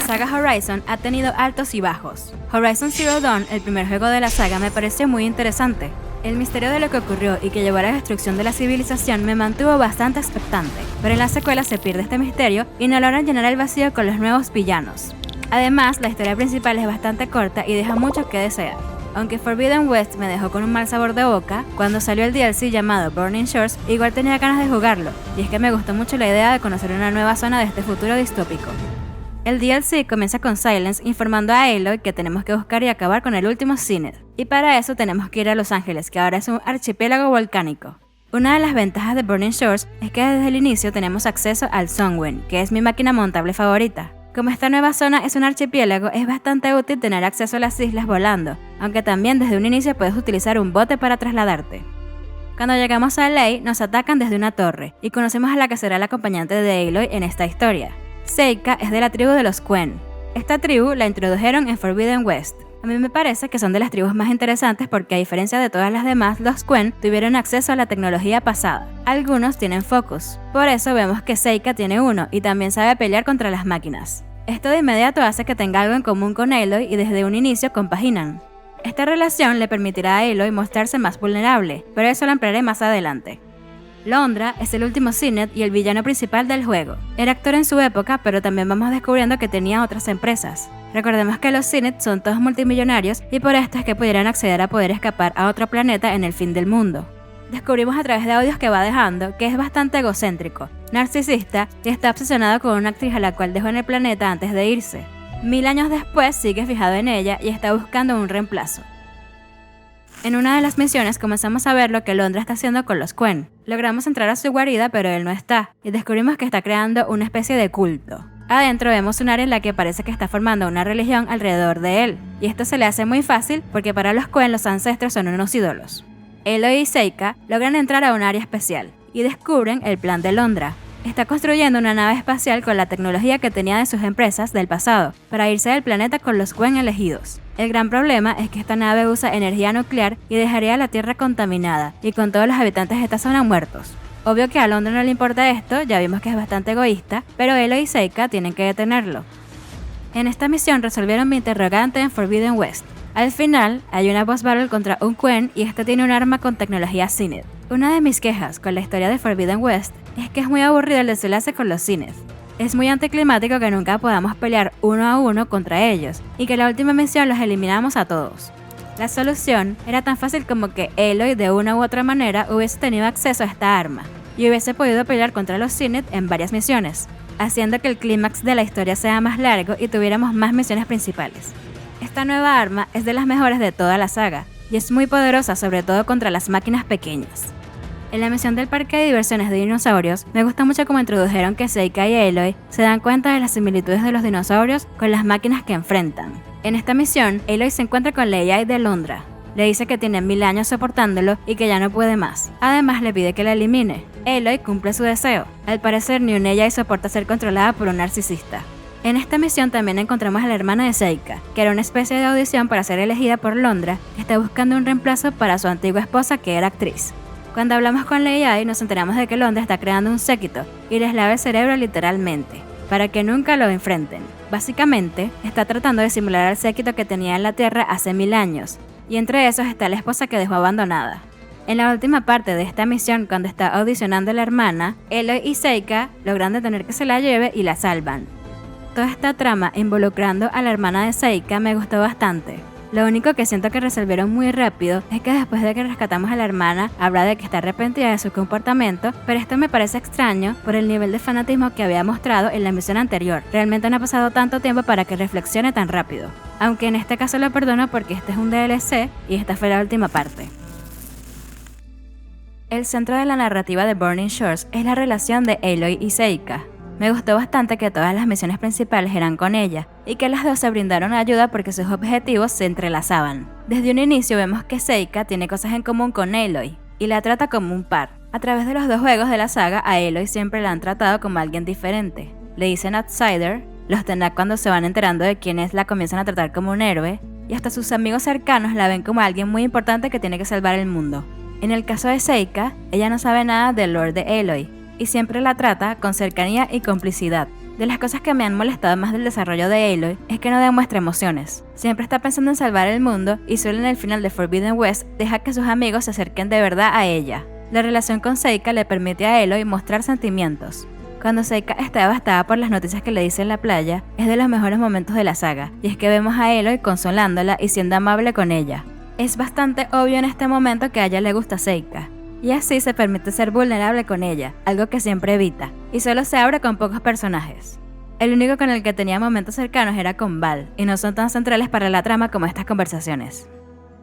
saga Horizon ha tenido altos y bajos. Horizon Zero Dawn, el primer juego de la saga, me pareció muy interesante. El misterio de lo que ocurrió y que llevó a la destrucción de la civilización me mantuvo bastante expectante, pero en la secuela se pierde este misterio y no logran llenar el vacío con los nuevos villanos. Además, la historia principal es bastante corta y deja mucho que desear. Aunque Forbidden West me dejó con un mal sabor de boca, cuando salió el DLC llamado Burning Shores, igual tenía ganas de jugarlo, y es que me gustó mucho la idea de conocer una nueva zona de este futuro distópico. El DLC comienza con Silence informando a Aloy que tenemos que buscar y acabar con el último Synod, y para eso tenemos que ir a Los Ángeles, que ahora es un archipiélago volcánico. Una de las ventajas de Burning Shores es que desde el inicio tenemos acceso al Sunwind, que es mi máquina montable favorita. Como esta nueva zona es un archipiélago, es bastante útil tener acceso a las islas volando, aunque también desde un inicio puedes utilizar un bote para trasladarte. Cuando llegamos a Lei, nos atacan desde una torre, y conocemos a la que será la acompañante de Aloy en esta historia. Seika es de la tribu de los Quen. Esta tribu la introdujeron en Forbidden West. A mí me parece que son de las tribus más interesantes porque a diferencia de todas las demás, los Quen tuvieron acceso a la tecnología pasada. Algunos tienen Focus. Por eso vemos que Seika tiene uno y también sabe pelear contra las máquinas. Esto de inmediato hace que tenga algo en común con Aloy y desde un inicio compaginan. Esta relación le permitirá a Aloy mostrarse más vulnerable, pero eso lo ampliaré más adelante. Londra es el último Synod y el villano principal del juego. Era actor en su época, pero también vamos descubriendo que tenía otras empresas. Recordemos que los Synod son todos multimillonarios y por esto es que pudieran acceder a poder escapar a otro planeta en el fin del mundo. Descubrimos a través de audios que va dejando que es bastante egocéntrico, narcisista y está obsesionado con una actriz a la cual dejó en el planeta antes de irse. 1000 años después sigue fijado en ella y está buscando un reemplazo. En una de las misiones comenzamos a ver lo que Londra está haciendo con los Quen. Logramos entrar a su guarida, pero él no está, y descubrimos que está creando una especie de culto. Adentro vemos un área en la que parece que está formando una religión alrededor de él, y esto se le hace muy fácil porque para los Quen los ancestros son unos ídolos. Aloy y Seika logran entrar a un área especial, y descubren el plan de Londra. Está construyendo una nave espacial con la tecnología que tenía de sus empresas del pasado, para irse del planeta con los Quen elegidos. El gran problema es que esta nave usa energía nuclear y dejaría la Tierra contaminada, y con todos los habitantes de esta zona muertos. Obvio que a Londra no le importa esto, ya vimos que es bastante egoísta, pero Aloy y Seika tienen que detenerlo. En esta misión resolvieron mi interrogante en Forbidden West. Al final, hay una boss battle contra un Quen y este tiene un arma con tecnología Synod. Una de mis quejas con la historia de Forbidden West es que es muy aburrido el desenlace con los Synod. Es muy anticlimático que nunca podamos pelear uno a uno contra ellos y que en la última misión los eliminamos a todos. La solución era tan fácil como que Aloy de una u otra manera hubiese tenido acceso a esta arma y hubiese podido pelear contra los Synod en varias misiones, haciendo que el clímax de la historia sea más largo y tuviéramos más misiones principales. Esta nueva arma es de las mejores de toda la saga y es muy poderosa, sobre todo contra las máquinas pequeñas. En la misión del parque de diversiones de dinosaurios, me gusta mucho cómo introdujeron que Seika y Aloy se dan cuenta de las similitudes de los dinosaurios con las máquinas que enfrentan. En esta misión, Aloy se encuentra con la AI de Londra. Le dice que tiene 1000 años soportándolo y que ya no puede más. Además, le pide que la elimine. Aloy cumple su deseo. Al parecer, ni una AI soporta ser controlada por un narcisista. En esta misión también encontramos a la hermana de Seika, que era una especie de audición para ser elegida por Londra, que está buscando un reemplazo para su antigua esposa que era actriz. Cuando hablamos con la AI nos enteramos de que Londra está creando un séquito y les lava el cerebro literalmente, para que nunca lo enfrenten. Básicamente, está tratando de simular al séquito que tenía en la Tierra hace 1000 años, y entre esos está la esposa que dejó abandonada. En la última parte de esta misión, cuando está audicionando a la hermana, Aloy y Seika logran detener que se la lleve y la salvan. Toda esta trama involucrando a la hermana de Seika me gustó bastante. Lo único que siento que resolvieron muy rápido es que después de que rescatamos a la hermana, habla de que está arrepentida de su comportamiento, pero esto me parece extraño por el nivel de fanatismo que había mostrado en la misión anterior. Realmente no ha pasado tanto tiempo para que reflexione tan rápido. Aunque en este caso lo perdono porque este es un DLC y esta fue la última parte. El centro de la narrativa de Burning Shores es la relación de Aloy y Seika. Me gustó bastante que todas las misiones principales eran con ella, y que las dos se brindaron ayuda porque sus objetivos se entrelazaban. Desde un inicio vemos que Seika tiene cosas en común con Aloy, y la trata como un par. A través de los dos juegos de la saga, a Aloy siempre la han tratado como alguien diferente. Le dicen outsider, los Tenak cuando se van enterando de quién es la comienzan a tratar como un héroe, y hasta sus amigos cercanos la ven como alguien muy importante que tiene que salvar el mundo. En el caso de Seika, ella no sabe nada del lore de Aloy, y siempre la trata con cercanía y complicidad. De las cosas que me han molestado más del desarrollo de Aloy es que no demuestra emociones. Siempre está pensando en salvar el mundo y solo en el final de Forbidden West deja que sus amigos se acerquen de verdad a ella. La relación con Seika le permite a Aloy mostrar sentimientos. Cuando Seika está devastada por las noticias que le dice en la playa, es de los mejores momentos de la saga, y es que vemos a Aloy consolándola y siendo amable con ella. Es bastante obvio en este momento que a ella le gusta Seika, y así se permite ser vulnerable con ella, algo que siempre evita, y solo se abre con pocos personajes. El único con el que tenía momentos cercanos era con Val, y no son tan centrales para la trama como estas conversaciones.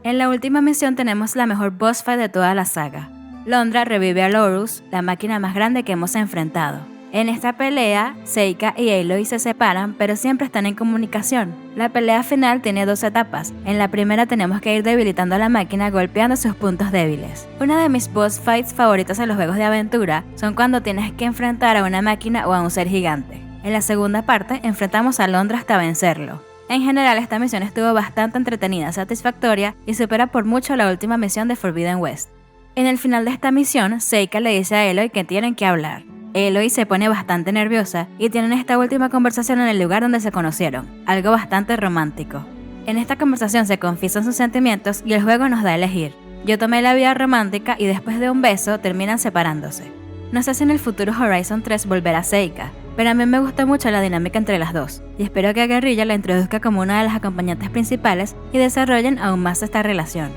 En la última misión tenemos la mejor boss fight de toda la saga. Londra revive a Lorus, la máquina más grande que hemos enfrentado. En esta pelea, Seika y Aloy se separan, pero siempre están en comunicación. La pelea final tiene dos etapas. En la primera tenemos que ir debilitando a la máquina golpeando sus puntos débiles. Una de mis boss fights favoritas en los juegos de aventura son cuando tienes que enfrentar a una máquina o a un ser gigante. En la segunda parte, enfrentamos a Londra hasta vencerlo. En general, esta misión estuvo bastante entretenida, satisfactoria y supera por mucho la última misión de Forbidden West. En el final de esta misión, Seika le dice a Aloy que tienen que hablar. Aloy se pone bastante nerviosa y tienen esta última conversación en el lugar donde se conocieron, algo bastante romántico. En esta conversación se confiesan sus sentimientos y el juego nos da a elegir. Yo tomé la vía romántica y después de un beso terminan separándose. No sé si en el futuro Horizon 3 volverá a Seika, pero a mí me gusta mucho la dinámica entre las dos, y espero que Guerrilla la introduzca como una de las acompañantes principales y desarrollen aún más esta relación.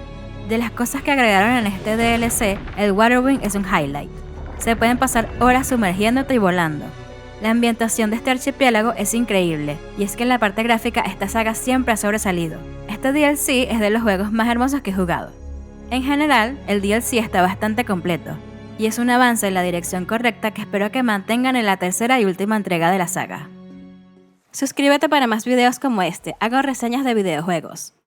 De las cosas que agregaron en este DLC, el Waterwing es un highlight. Se pueden pasar horas sumergiéndote y volando. La ambientación de este archipiélago es increíble, y es que en la parte gráfica esta saga siempre ha sobresalido. Este DLC es de los juegos más hermosos que he jugado. En general, el DLC está bastante completo, y es un avance en la dirección correcta que espero que mantengan en la tercera y última entrega de la saga. Suscríbete para más videos como este, hago reseñas de videojuegos.